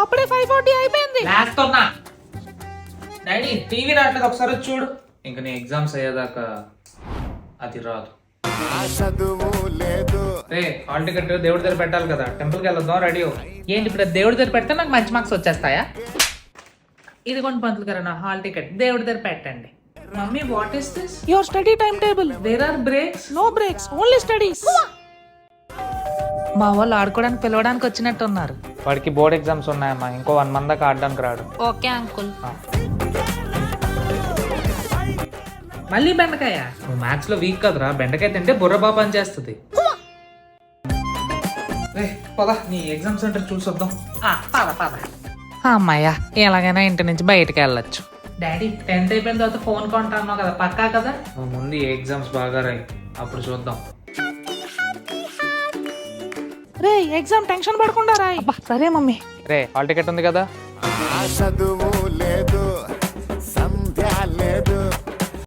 అప్పుడే 5:40 అయిపోయింది. లేస్తున్నా daddy TV రావట్లేదు ఒకసారి వచ్చి చూడు. ఇంక నీ ఎగ్జామ్స్ అయ్యేదాకా అది రాదు. రే హాల్ టికెట్ దేవుడి దగ్గర పెట్టాలి కదా, టెంపుల్కి వెళ్దాం రెడీ. ఏంటి ఇప్పుడు దేవుడి దగ్గర పెడితే నాకు మంచి మార్క్స్ వచ్చేస్తాయా? ఇదిగోండి పంతులు గారు నా హాల్ టికెట్ దేవుడి దగ్గర పెట్టండి. Mummy what is this? Your study timetable. There are breaks. No breaks, only studies. మా వాళ్ళు ఆడుకోవడానికి పిలవడానికి వచ్చినట్టు ఉన్నారు. వాడికి బోర్డ్ ఎగ్జామ్స్ ఉన్నాయమ్మా, ఇంకో 1 month దాకా ఆడడానికి రాడు. Okay uncle. మళ్ళీ బెండకాయ? నువ్వు మ్యాథ్స్ లో వీక్ కదరా, బెండకాయ తింటే బుర్ర బాగా పనిచేస్తుంది. పద నీ ఎగ్జామ్ సెంటర్ చూసొద్దాం. అమ్మాయ్యా ఎలాగైనా ఇంటి నుంచి బయటకు వెళ్ళొచ్చు. డాడీ 10th అయిపోయిన తర్వాత ఫోన్ కొంటాను కదా, పక్కా కదా? నువ్వు ముందు ఈ ఎగ్జామ్స్ బాగా రాయి, అప్పుడు చూద్దాం. రే ఎగ్జామ్ టెన్షన్ పడకుండా రాయ్. సరే మమ్మీ. రే హాల్ టికెట్ ఉంది కదా? చదువు లేదు